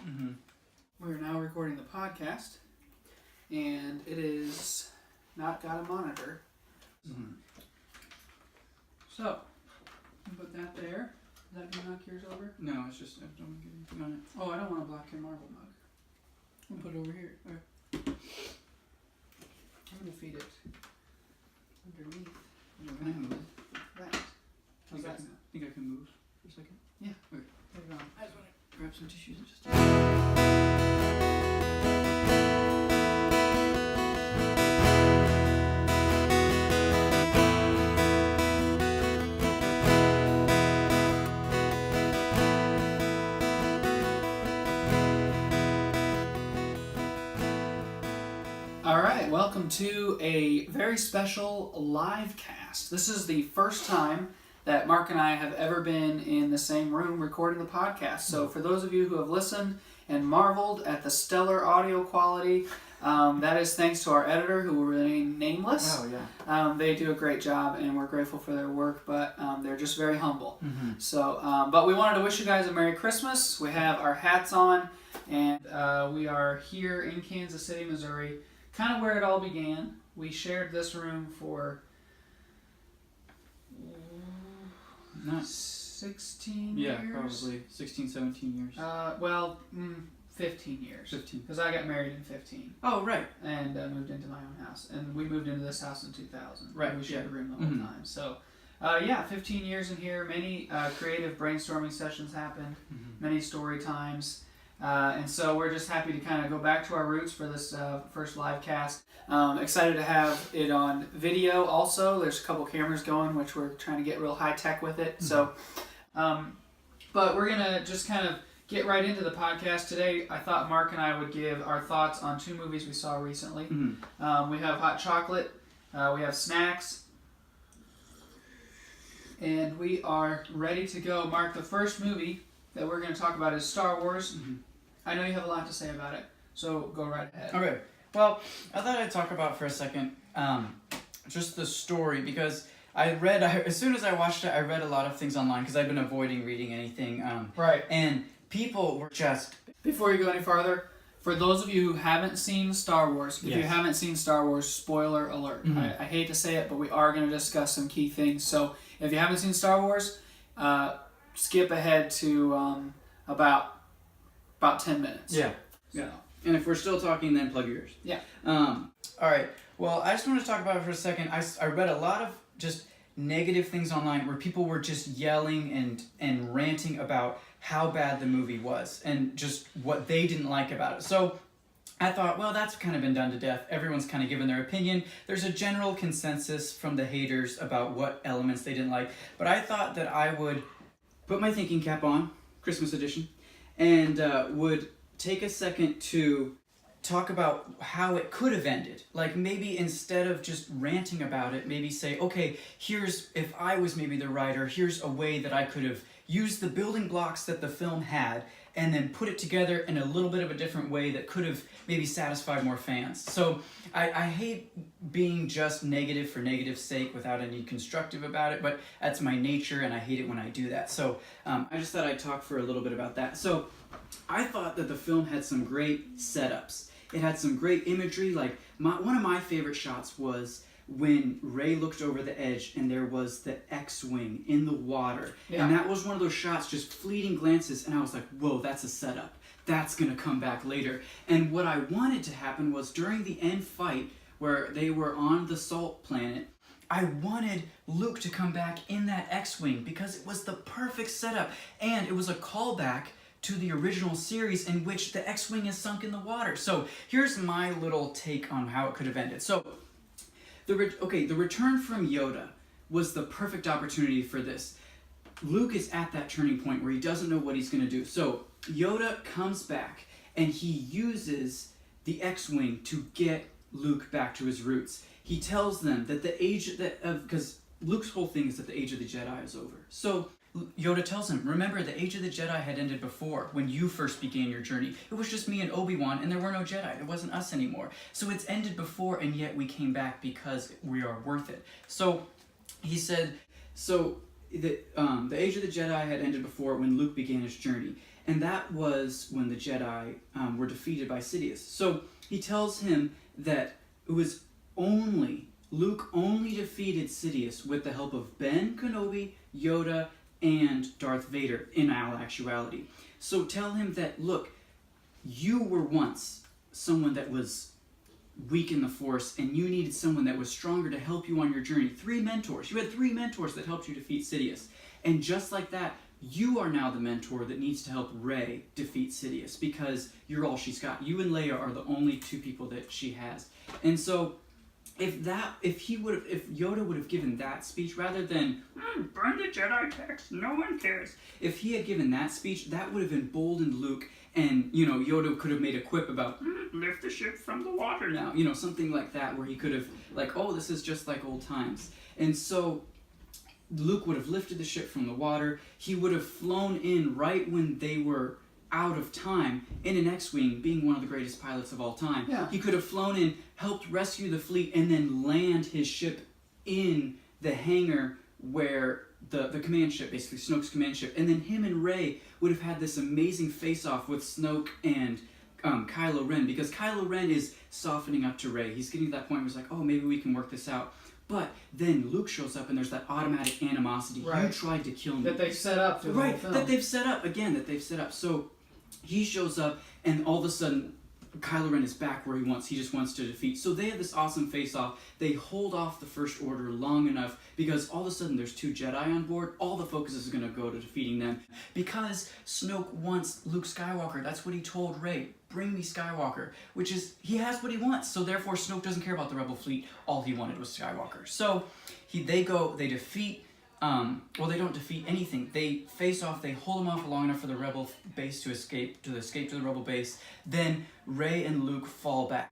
Mm-hmm. We're now recording the podcast, and it is not got a monitor. Mm-hmm. So, put that there. Is that going to knock yours over? No, it's just, I don't want to get anything on it. Oh, I don't want to block your marble mug. I'm going to put it over here. Right. I'm going to feed it underneath. Can I move? Right. How's that sound? Think I can move for a second? Yeah. Okay. There you go. I just want to grab some tissues and just... Alright, welcome to a very special LiveCast. This is the first time that Mark and I have ever been in the same room recording the podcast. So for those of you who have listened and marveled at the stellar audio quality, that is thanks to our editor, who will remain nameless. Oh, yeah. They do a great job, and we're grateful for their work, but they're just very humble. Mm-hmm. So, but we wanted to wish you guys a Merry Christmas. We have our hats on, and we are here in Kansas City, Missouri, kind of where it all began. We shared this room for... Not 16 yeah, years? probably 16, 17 years. 15 years. 15. Because I got married in 15 Oh, right. and moved into my own house. And we moved into this house in 2000. Right, We shared yeah. a room the whole Mhm. time. So, 15 years in here. Many creative brainstorming sessions happened. Mm-hmm. Many story times. And so we're just happy to kind of go back to our roots for this first live cast. Excited to have it on video also. There's a couple cameras going, which we're trying to get real high tech with it. So, but we're going to just kind of get right into the podcast today. I thought Mark and I would give our thoughts on two movies we saw recently. Mm-hmm. We have hot chocolate. We have snacks. And we are ready to go. Mark, the first movie that we're going to talk about is Star Wars. Mm-hmm. I know you have a lot to say about it, so go right ahead. Okay. Well, I thought I'd talk about for a second just the story, because as soon as I watched it, I read a lot of things online because I've been avoiding reading anything. Right. And people were just... Before you go any farther, for those of you who haven't seen Star Wars, if you haven't seen Star Wars, spoiler alert. Mm-hmm. I hate to say it, but we are going to discuss some key things. So if you haven't seen Star Wars, skip ahead to about 10 minutes. Yeah. So. And if we're still talking, then plug your ears. Yeah. All right. Well, I just want to talk about it for a second. I read a lot of just negative things online where people were just yelling and ranting about how bad the movie was and just what they didn't like about it. So I thought, well, that's kind of been done to death. Everyone's kind of given their opinion. There's a general consensus from the haters about what elements they didn't like. But I thought that I would put my thinking cap on, Christmas edition, and would take a second to talk about how it could have ended. Like, maybe instead of just ranting about it, maybe say, okay, if I was maybe the writer, here's a way that I could have used the building blocks that the film had and then put it together in a little bit of a different way that could have maybe satisfied more fans. So I hate being just negative for negative's sake without any constructive about it, but that's my nature and I hate it when I do that. So I just thought I'd talk for a little bit about that. So I thought that the film had some great setups. It had some great imagery. Like, one of my favorite shots was when Rey looked over the edge and there was the X-Wing in the water. Yeah. And that was one of those shots, just fleeting glances, and I was like, whoa, that's a setup. That's going to come back later. And what I wanted to happen was during the end fight where they were on the salt planet, I wanted Luke to come back in that X-Wing because it was the perfect setup. And it was a callback to the original series in which the X-Wing is sunk in the water. So here's my little take on how it could have ended. So the return from Yoda was the perfect opportunity for this. Luke is at that turning point where he doesn't know what he's going to do. So Yoda comes back and he uses the X-Wing to get Luke back to his roots. He tells them that because Luke's whole thing is that the age of the Jedi is over. So Yoda tells him, remember, the age of the Jedi had ended before, when you first began your journey. It was just me and Obi-Wan, and there were no Jedi. It wasn't us anymore. So it's ended before, and yet we came back because we are worth it. So he said, the age of the Jedi had ended before when Luke began his journey. and that was when the Jedi were defeated by Sidious. So he tells him that it was Luke only defeated Sidious with the help of Ben Kenobi, Yoda, and Darth Vader in all actuality. So tell him that, look, you were once someone that was weak in the Force, and you needed someone that was stronger to help you on your journey. 3 mentors. You had 3 mentors that helped you defeat Sidious. And just like that, you are now the mentor that needs to help Rey defeat Sidious, because you're all she's got. You and Leia are the only 2 people that she has. And so if Yoda would have given that speech rather than burn the Jedi text, no one cares. If he had given that speech, that would have emboldened Luke, and Yoda could have made a quip about lift the ship from the water now, something like that, where he could have this is just like old times. And so Luke would have lifted the ship from the water. He would have flown in right when they were out of time in an X-Wing, being one of the greatest pilots of all time. Yeah. He could have flown in, helped rescue the fleet, and then land his ship in the hangar where the command ship, basically Snoke's command ship, and then him and Rey would have had this amazing face-off with Snoke and Kylo Ren, because Kylo Ren is softening up to Rey. He's getting to that point where he's like, oh, maybe we can work this out. But then Luke shows up, and there's that automatic animosity. Right. You tried to kill me. That they set up through the whole film. That they've set up. So he shows up, and all of a sudden, Kylo Ren is back where he just wants to defeat. So they have this awesome face-off. They hold off the First Order long enough, because all of a sudden there's 2 Jedi on board. All the focus is going to go to defeating them, because Snoke wants Luke Skywalker. That's what he told Rey. Bring me Skywalker, which is, he has what he wants. So therefore Snoke doesn't care about the Rebel fleet. All he wanted was Skywalker. So they defeat, they don't defeat anything. They face off, they hold him off long enough for the Rebel base to escape to the Rebel base. Then Rey and Luke fall back.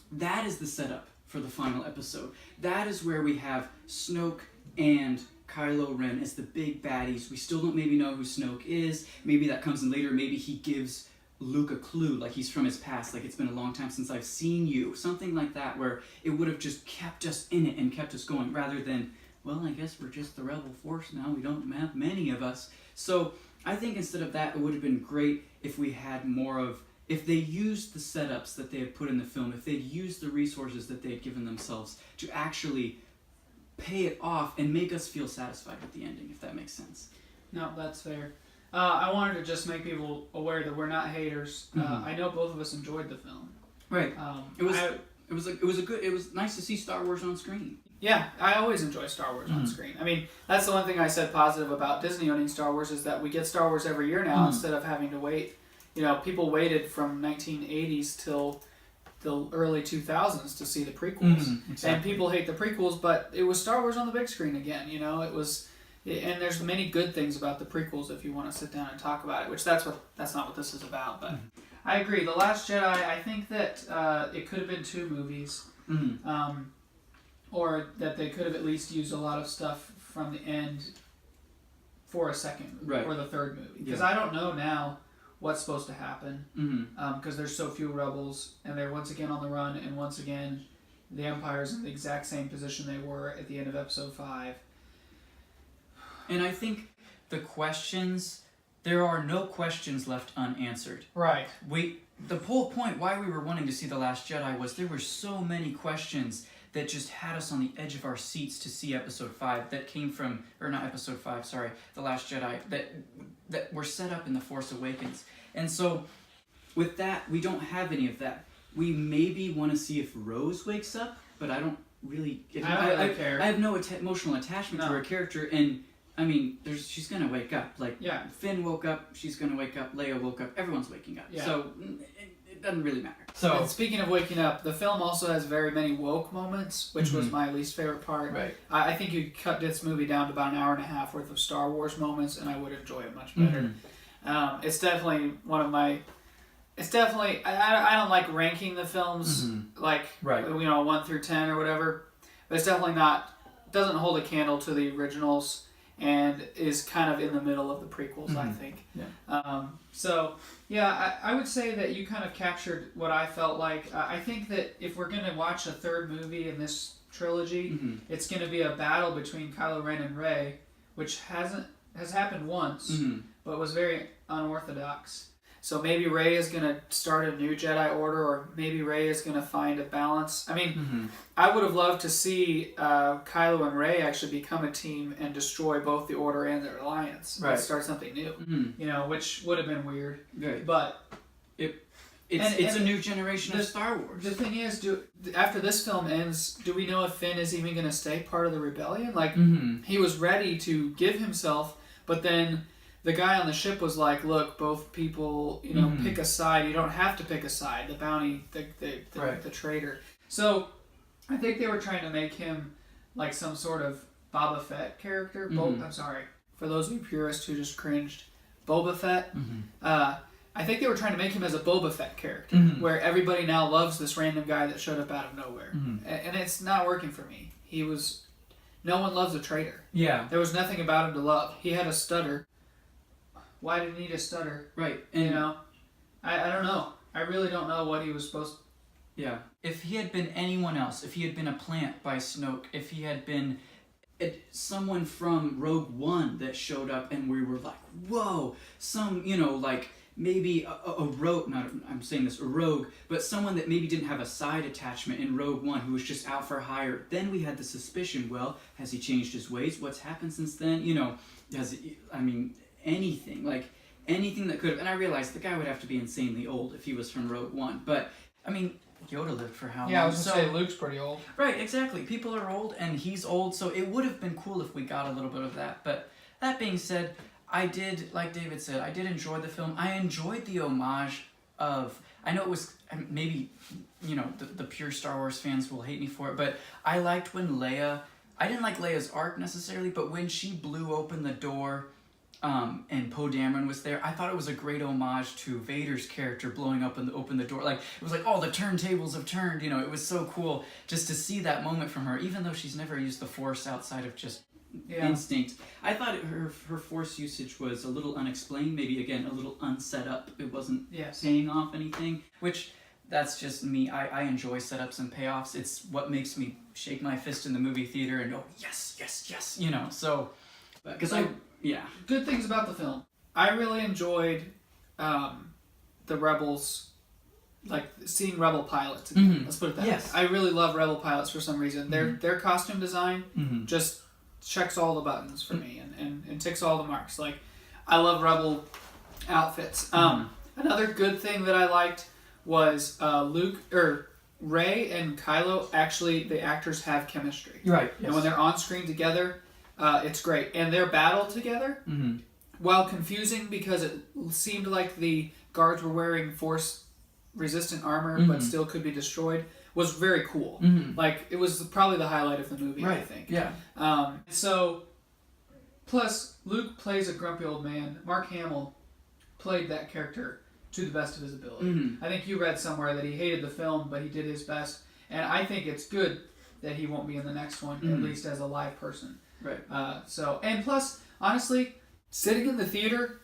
That is the setup for the final episode. That is where we have Snoke and Kylo Ren as the big baddies. We still don't maybe know who Snoke is. Maybe that comes in later. Maybe he gives Luke a clue, like he's from his past, like it's been a long time since I've seen you. Something like that, where it would have just kept us in it and kept us going, rather than, well, I guess we're just the Rebel Force now. We don't have many of us. So I think instead of that, it would have been great if we had more of, if they used the setups that they had put in the film, if they'd used the resources that they had given themselves to actually pay it off and make us feel satisfied with the ending, if that makes sense. No, that's fair. I wanted to just make people aware that we're not haters. I know both of us enjoyed the film. Right. It was nice to see Star Wars on screen. Yeah, I always enjoy Star Wars on screen. I mean, that's the one thing I said positive about Disney owning Star Wars, is that we get Star Wars every year now instead of having to wait. People waited from 1980s till the early 2000s to see the prequels. Exactly. And people hate the prequels, but it was Star Wars on the big screen again. It was, and there's many good things about the prequels if you want to sit down and talk about it, which that's not what this is about. But I agree. The Last Jedi, I think that it could have been 2 movies. Or that they could have at least used a lot of stuff from the end for a second or the third movie. Because I don't know now what's supposed to happen, because there's so few rebels, and they're once again on the run, and once again the Empire's in the exact same position they were at the end of Episode 5. And I think there are no questions left unanswered. Right. The whole point why we were wanting to see The Last Jedi was there were so many questions that just had us on the edge of our seats to see Episode 5 that came from, or not Episode 5, sorry, The Last Jedi, that were set up in The Force Awakens. And so, with that, we don't have any of that. We maybe want to see if Rose wakes up, but I don't really... I don't care. I have no emotional attachment to her character, and, I mean, she's going to wake up. Finn woke up, she's going to wake up, Leia woke up, everyone's waking up. Yeah. So, it doesn't really matter. So, and speaking of waking up, the film also has very many woke moments, which was my least favorite part. Right. I think you cut this movie down to about an hour and a half worth of Star Wars moments, and I would enjoy it much better. It's definitely one of my... It's definitely... I don't like ranking the films, 1 through 10 or whatever, but it's definitely not... doesn't hold a candle to the originals, and is kind of in the middle of the prequels, I think. Yeah. I would say that you kind of captured what I felt like. I think that if we're going to watch a third movie in this trilogy, it's going to be a battle between Kylo Ren and Rey, which has happened once, but was very unorthodox. So maybe Rey is going to start a new Jedi Order, or maybe Rey is going to find a balance. I mean, I would have loved to see Kylo and Rey actually become a team and destroy both the Order and the Alliance. Right. And start something new. You know, which would have been weird. Right. But it's a new generation of Star Wars. The thing is, after this film ends, do we know if Finn is even going to stay part of the rebellion? Like, he was ready to give himself, but then the guy on the ship was like, look, both people, you know, pick a side. You don't have to pick a side. The bounty, the traitor. So I think they were trying to make him like some sort of Boba Fett character. I'm sorry. For those of you purists who just cringed, Boba Fett. I think they were trying to make him as a Boba Fett character, where everybody now loves this random guy that showed up out of nowhere. And it's not working for me. No one loves a traitor. Yeah. There was nothing about him to love. He had a stutter. Why did he need a stutter? Right. And, you know, I don't know. I really don't know what he was supposed to... Yeah. If he had been anyone else, if he had been a plant by Snoke, if he had been someone from Rogue One that showed up and we were like, whoa, you know, like maybe a rogue, I'm saying this, a rogue, but someone that maybe didn't have a side attachment in Rogue One who was just out for hire, then we had the suspicion, well, has he changed his ways? What's happened since then? You know, anything that could have, and I realized the guy would have to be insanely old if he was from Rogue One, but I mean, Yoda lived for how long? Yeah, I was going to say Luke's pretty old. Right, exactly. People are old and he's old, so it would have been cool if we got a little bit of that. But that being said, I did, like David said, I did enjoy the film. I enjoyed the homage of, I know it was, maybe, you know, the pure Star Wars fans will hate me for it, but I liked when Leia, I didn't like Leia's arc necessarily, but when she blew open the door and Poe Dameron was there, I thought it was a great homage to Vader's character blowing up and open the door. Like, it was like, oh, the turntables have turned, you know, it was so cool just to see that moment from her, even though she's never used the Force outside of just instinct. I thought her Force usage was a little unexplained, maybe, again, a little unset up. It wasn't paying off anything, which, that's just me. I enjoy setups and payoffs. It's what makes me shake my fist in the movie theater and go, yes, yes, yes, you know, so, because good things about the film. I really enjoyed the Rebels, like seeing Rebel pilots. Let's put it that way. I really love Rebel pilots for some reason. Their costume design just checks all the buttons for me and ticks all the marks. Like, I love Rebel outfits. Another good thing that I liked was Rey and Kylo, actually, the actors have chemistry. Right. Yes. And when they're on screen together, it's great. And their battle together, while confusing because it seemed like the guards were wearing Force-resistant armor but still could be destroyed, was very cool. Like, it was probably the highlight of the movie, I think. Yeah. So, plus, Luke plays a grumpy old man. Mark Hamill played that character to the best of his ability. I think you read somewhere that he hated the film, but he did his best. And I think it's good that he won't be in the next one, at least as a live person. Right. And plus, honestly, sitting in the theater,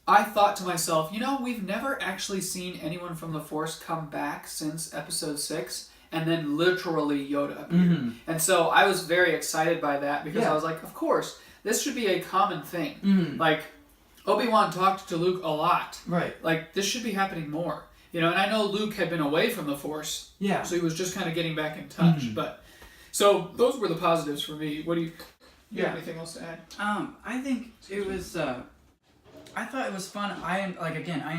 I thought to myself, you know, we've never actually seen anyone from the Force come back since Episode 6, and then literally Yoda appeared. And so I was very excited by that, because I was like, of course, this should be a common thing. Like, Obi-Wan talked to Luke a lot. Right. Like, this should be happening more. You know, and I know Luke had been away from the Force. Yeah. So he was just kind of getting back in touch. But, so those were the positives for me. What do you... You have anything else to add? I think it was, I thought it was fun. I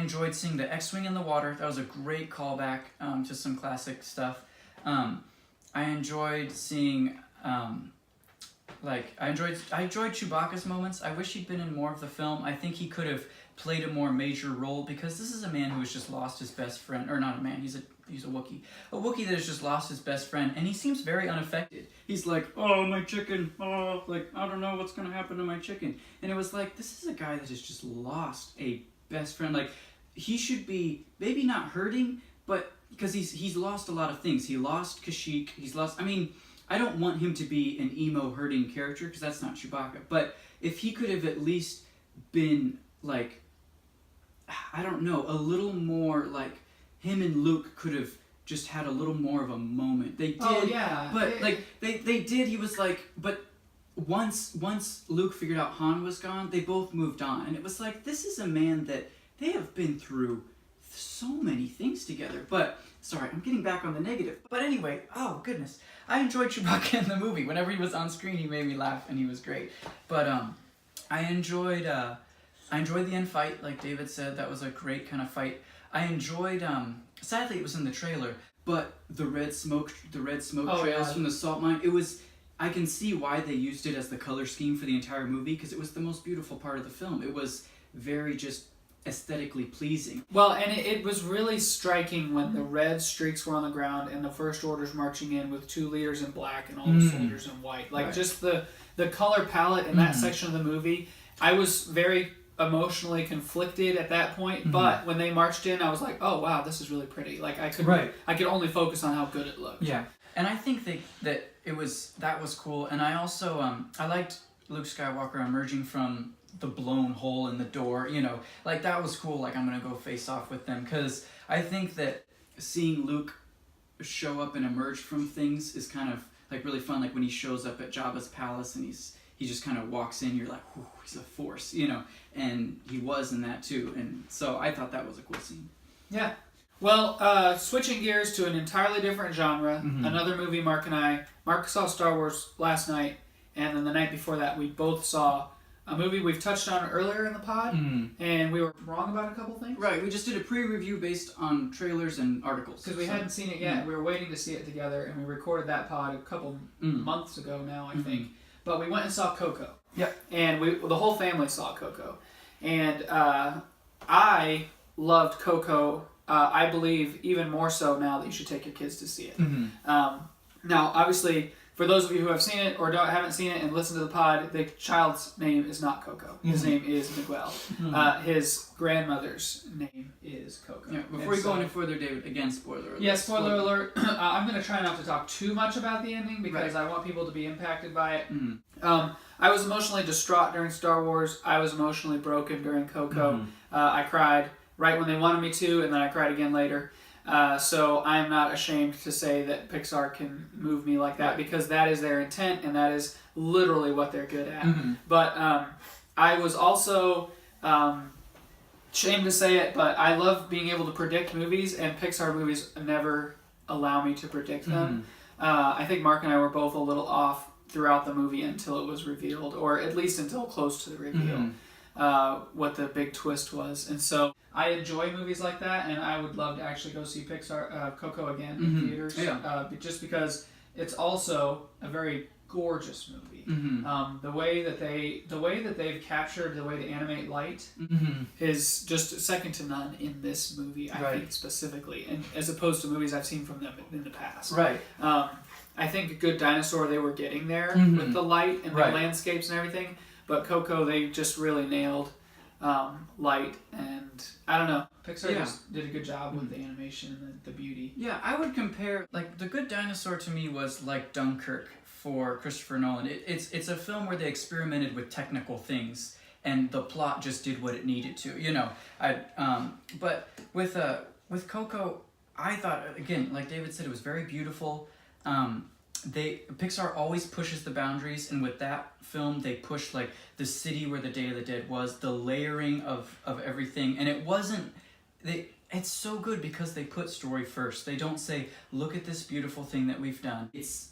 enjoyed seeing the X-Wing in the water. That was a great callback to some classic stuff. I enjoyed seeing, I enjoyed Chewbacca's moments. I wish he'd been in more of the film. I think he could have played a more major role, because this is a man who has just lost his best friend, or not a man, he's a Wookiee. A Wookiee that has just lost his best friend, and he seems very unaffected. He's like, oh, my chicken, oh, like, I don't know what's going to happen to my chicken. And it was like, this is a guy that has just lost a best friend. Like, he should be, maybe not hurting, but, because he's lost a lot of things. He lost Kashyyyk, I don't want him to be an emo hurting character, because that's not Chewbacca, but if he could have at least been, like, I don't know, a little more, like, him and Luke could have just had a little more of a moment. They did, but they did. He was like, but once Luke figured out Han was gone, they both moved on, and it was like, this is a man that they have been through so many things together. But sorry, I'm getting back on the negative. But anyway, oh goodness, I enjoyed Chewbacca in the movie. Whenever he was on screen, he made me laugh, and he was great. But I enjoyed the end fight, like David said. That was a great kind of fight. I enjoyed. Sadly, it was in the trailer, but the red smoke trails from the salt mine. It was. I can see why they used it as the color scheme for the entire movie, because it was the most beautiful part of the film. It was very just aesthetically pleasing. Well, and it was really striking when the red streaks were on the ground and the First Order's marching in with 2 leaders in black and all the soldiers in white. Like, just the color palette in that section of the movie, I was very emotionally conflicted at that point, but when they marched in, I was like, oh wow, this is really pretty. Like, I could only focus on how good it looked. Yeah. And I think that was cool. And I also I liked Luke Skywalker emerging from the blown hole in the door, you know, like that was cool. Like, I'm gonna go face off with them, because I think that seeing Luke show up and emerge from things is kind of like really fun. Like when he shows up at Jabba's palace and he just kind of walks in, you're like, whew, he's a force, you know, and he was in that too. And so I thought that was a cool scene. Yeah. Well, switching gears to an entirely different genre, another movie Mark saw Star Wars last night, and then the night before that we both saw a movie we've touched on earlier in the pod, and we were wrong about a couple things. Right, we just did a pre-review based on trailers and articles. Because we hadn't seen it yet. We were waiting to see it together, and we recorded that pod a couple months ago now, I think. But we went and saw Coco. Yep. And the whole family saw Coco. And I loved Coco, I believe, even more so now that you should take your kids to see it. Now, obviously, for those of you who have seen it or haven't seen it and listen to the pod, the child's name is not Coco. His name is Miguel. His grandmother's name is Coco. Yeah, before we go any further, David, again, spoiler alert. Yeah, spoiler alert. I'm going to try not to talk too much about the ending because I want people to be impacted by it. I was emotionally distraught during Star Wars. I was emotionally broken during Coco. I cried right when they wanted me to, and then I cried again later. So I am not ashamed to say that Pixar can move me like that, because that is their intent and that is literally what they're good at. But I was also, ashamed to say it, but I love being able to predict movies, and Pixar movies never allow me to predict them. I think Mark and I were both a little off throughout the movie until it was revealed, or at least until close to the reveal. What the big twist was. And so I enjoy movies like that, and I would love to actually go see Coco again in theaters, just because it's also a very gorgeous movie. The way that they've captured the way to animate light is just second to none in this movie, I think, specifically, and as opposed to movies I've seen from them in the past. I think A Good Dinosaur, they were getting there with the light and the landscapes and everything. But Coco, they just really nailed light, and I don't know. Pixar just did a good job with the animation and the beauty. Yeah, I would compare, like, The Good Dinosaur to me was like Dunkirk for Christopher Nolan. It's a film where they experimented with technical things, and the plot just did what it needed to, you know. But with Coco, I thought, again, like David said, it was very beautiful. Pixar always pushes the boundaries, and with that film they pushed like the city where the Day of the Dead was, the layering of everything, and it's so good because they put story first. They don't say, look at this beautiful thing that we've done. It's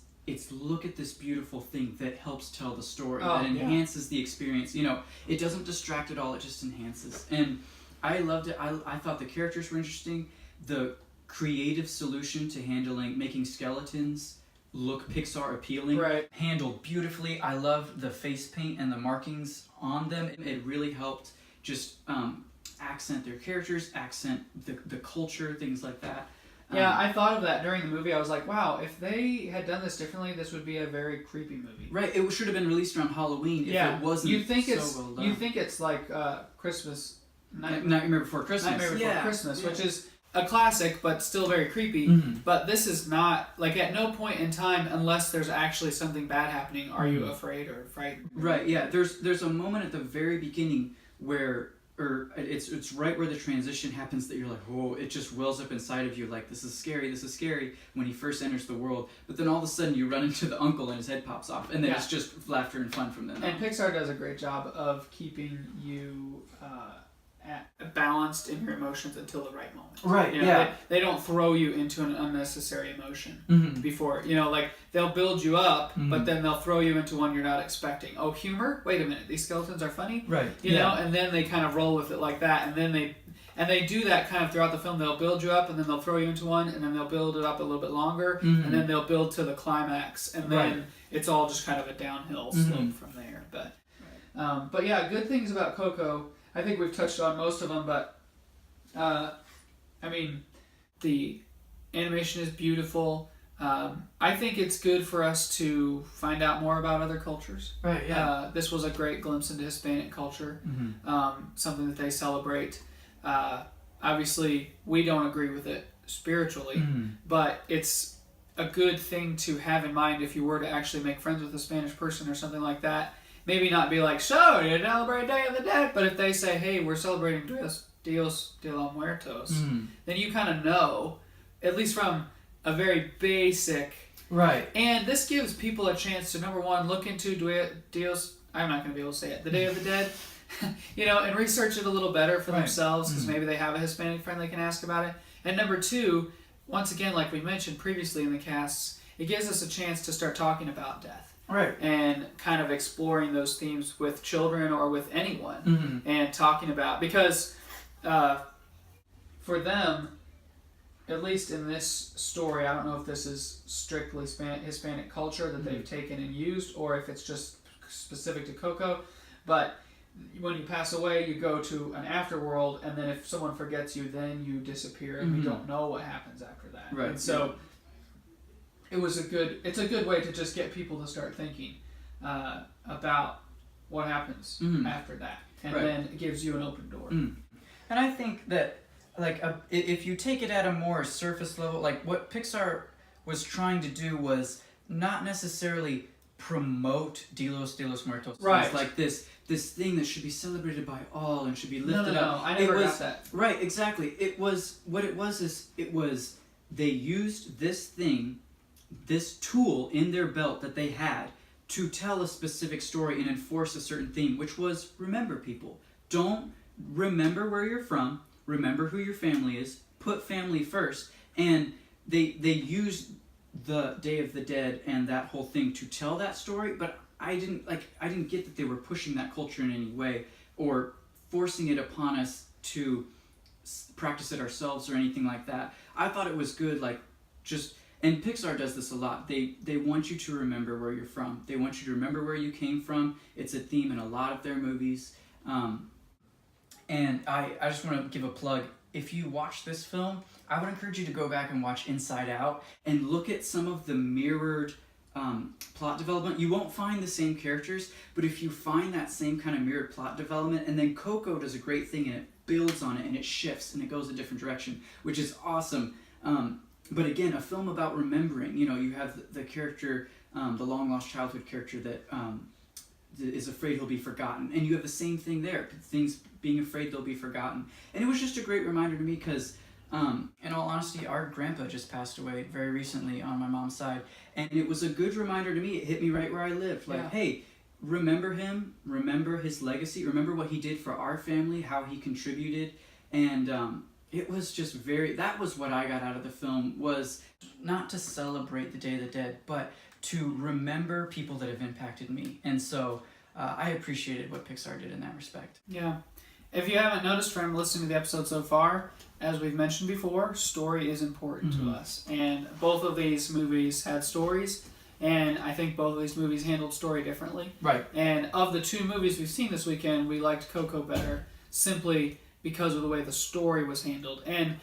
look at this beautiful thing that helps tell the story, that enhances the experience. You know, it doesn't distract at all, it just enhances. And I loved it. I thought the characters were interesting. The creative solution to making skeletons look Pixar appealing, handled beautifully. I love the face paint and the markings on them. It really helped just accent their characters, accent the culture, things like that. Yeah, I thought of that during the movie. I was like, wow, if they had done this differently, this would be a very creepy movie. Right, it should have been released around Halloween if it wasn't well done. You think it's like Christmas... Nightmare Before Christmas. Nightmare Before Christmas, which is a classic, but still very creepy. But this is not, like, at no point in time, unless there's actually something bad happening, are you afraid or frightened. Right, yeah. There's a moment at the very beginning where or it's right where the transition happens that you're like, whoa, it just wells up inside of you like, this is scary when he first enters the world. But then all of a sudden you run into the uncle and his head pops off, and then it's just laughter and fun from then on. And Pixar does a great job of keeping you balanced in your emotions until the right moment. Right, you know, they don't throw you into an unnecessary emotion before, you know, like they'll build you up, but then they'll throw you into one you're not expecting. Oh, humor? Wait a minute, these skeletons are funny? Right. You know, and then they kind of roll with it like that, and then they do that kind of throughout the film. They'll build you up, and then they'll throw you into one, and then they'll build it up a little bit longer, and then they'll build to the climax, and then it's all just kind of a downhill slope from there. But yeah, good things about Coco. I think we've touched on most of them, but I mean, the animation is beautiful. I think it's good for us to find out more about other cultures. Right, yeah. This was a great glimpse into Hispanic culture, something that they celebrate. Obviously, we don't agree with it spiritually, but it's a good thing to have in mind if you were to actually make friends with a Spanish person or something like that. Maybe not be like, so, you celebrate Day of the Dead, but if they say, hey, we're celebrating Dios de los Muertos, then you kind of know, at least from a very basic... Right. And this gives people a chance to, number one, look into Dios... I'm not going to be able to say it. The Day of the Dead, you know, and research it a little better for themselves, because maybe they have a Hispanic friend they can ask about it. And number two, once again, like we mentioned previously in the casts, it gives us a chance to start talking about death. Right. And kind of exploring those themes with children or with anyone, and talking about, because for them, at least in this story, I don't know if this is strictly Hispanic culture that they've taken and used, or if it's just specific to Coco, but when you pass away, you go to an afterworld, and then if someone forgets you, then you disappear, and we don't know what happens after that. Right. And so it's a good way to just get people to start thinking about what happens after that, and then it gives you an open door. And I think that, like, if you take it at a more surface level, like what Pixar was trying to do was not necessarily promote Dios de los Muertos. Right. It's like this thing that should be celebrated by all and should be lifted up. No, I never got that. Right, exactly. It was they used this tool in their belt that they had to tell a specific story and enforce a certain theme, which was remember people. Don't remember where you're from, remember who your family is, put family first. And they used the Day of the Dead and that whole thing to tell that story, but I didn't get that they were pushing that culture in any way or forcing it upon us to practice it ourselves or anything like that. I thought it was good, like, just... And Pixar does this a lot. They want you to remember where you're from. They want you to remember where you came from. It's a theme in a lot of their movies. And I just want to give a plug. If you watch this film, I would encourage you to go back and watch Inside Out and look at some of the mirrored plot development. You won't find the same characters, but if you find that same kind of mirrored plot development, and then Coco does a great thing and it builds on it and it shifts and it goes a different direction, which is awesome. But again, a film about remembering. You know, you have the character, the long-lost childhood character that is afraid he'll be forgotten. And you have the same thing there. Things being afraid they'll be forgotten. And it was just a great reminder to me because, in all honesty, our grandpa just passed away very recently on my mom's side. And it was a good reminder to me. It hit me right where I lived. Like, hey, remember him. Remember his legacy. Remember what he did for our family, how he contributed. And... it was just that was what I got out of the film, was not to celebrate the Day of the Dead, but to remember people that have impacted me. And so I appreciated what Pixar did in that respect. Yeah. If you haven't noticed from listening to the episode so far, as we've mentioned before, story is important to us. And both of these movies had stories, and I think both of these movies handled story differently. Right. And of the two movies we've seen this weekend, we liked Coco better, simply because of the way the story was handled. And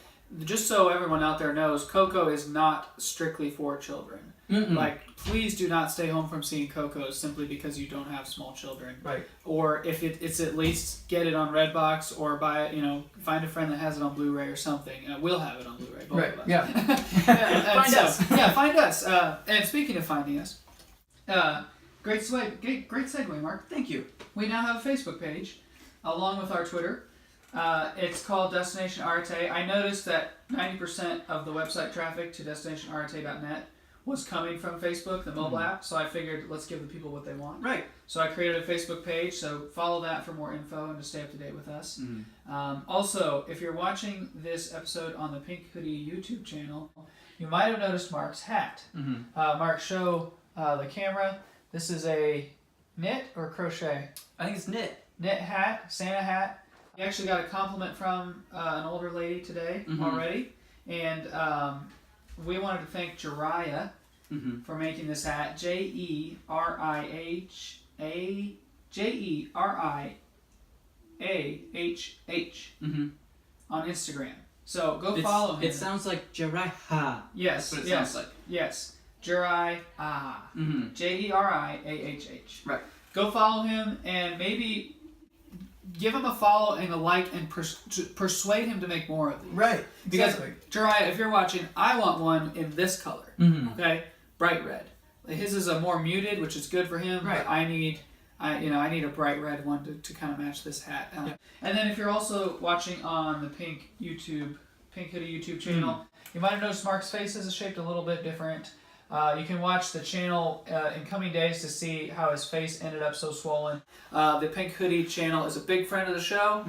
just so everyone out there knows, Coco is not strictly for children. Like, please do not stay home from seeing Coco simply because you don't have small children. Right. Or if it's at least get it on Redbox or buy it, find a friend that has it on Blu-ray or something. We'll have it on Blu-ray. Both of us. Yeah. Find us. Yeah, find us. And speaking of finding us, great segue, Mark. Thank you. We now have a Facebook page, along with our Twitter. It's called Destination Arte. I noticed that 90% of the website traffic to destinationarte.net was coming from Facebook, the mobile app. So I figured let's give the people what they want. Right. So I created a Facebook page. So follow that for more info and to stay up to date with us. Also, if you're watching this episode on the Pink Hoodie YouTube channel, you might have noticed Mark's hat. Mark, show the camera. This is a knit or crochet? I think it's knit. Knit hat, Santa hat. He actually got a compliment from an older lady today already. And we wanted to thank Jeriah for making this hat. Jeriah on Instagram. So go follow him. It sounds like Jeriah. Yes, That's what it yes, sounds like. yes. Jeriah. Jeriah. Right. Go follow him and maybe give him a follow and a like and persuade him to make more of these. Right. Because Exactly. Jeriah, if you're watching, I want one in this color. Okay, bright red. His is a more muted, which is good for him. Right. But I need a bright red one to kind of match this hat. And then if you're also watching on the Pink Hoodie YouTube channel, you might have noticed Mark's face is shaped a little bit different. You can watch the channel in coming days to see how his face ended up so swollen. The Pink Hoodie channel is a big friend of the show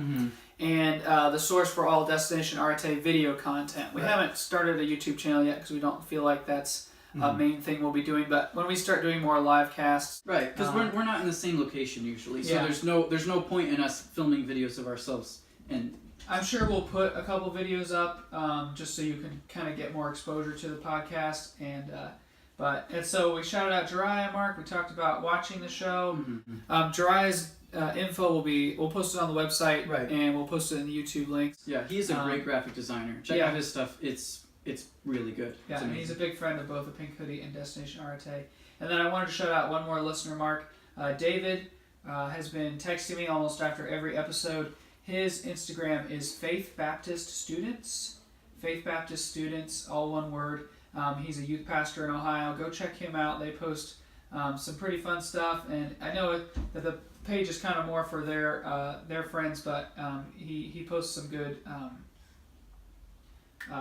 and the source for all Destination Arte video content. We haven't started a YouTube channel yet because we don't feel like that's a main thing we'll be doing. But when we start doing more live casts, right? Because we're not in the same location usually, so there's no point in us filming videos of ourselves. And I'm sure we'll put a couple videos up just so you can kind of get more exposure to the podcast and. And so we shouted out Jeriah, Mark. We talked about watching the show. Jeriah's info we'll post it on the website, and we'll post it in the YouTube links. Yeah, he's a great graphic designer. Check out his stuff. It's really good. Yeah, and he's a big friend of both the Pink Hoodie and Destination Arte. And then I wanted to shout out one more listener, Mark. David has been texting me almost after every episode. His Instagram is Faith Baptist Students. Faith Baptist Students, all one word. He's a youth pastor in Ohio. Go check him out. They post some pretty fun stuff, and I know that the page is kind of more for their friends, but he posts some good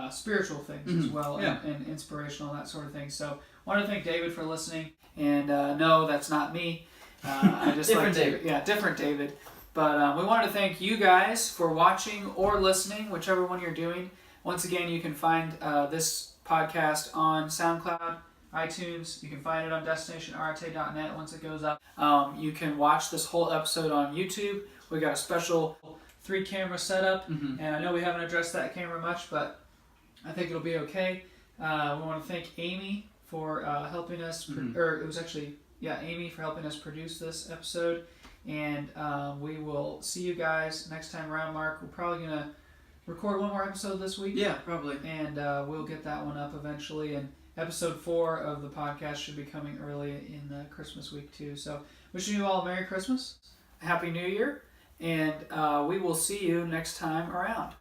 spiritual things as well, and inspirational, that sort of thing. So I want to thank David for listening, and no, that's not me. I just different like David. Yeah, different David. But we want to thank you guys for watching or listening, whichever one you're doing. Once again, you can find this podcast on SoundCloud, iTunes. You can find it on destinationarte.net once it goes up. You can watch this whole episode on YouTube. We got a special 3-camera setup, and I know we haven't addressed that camera much, but I think it'll be okay. We want to thank Amy for helping us, Amy for helping us produce this episode, and we will see you guys next time around. Mark, we're probably going to record one more episode this week. Yeah, probably. And we'll get that one up eventually. And episode 4 of the podcast should be coming early in the Christmas week too. So wishing you all a Merry Christmas, a Happy New Year, and we will see you next time around.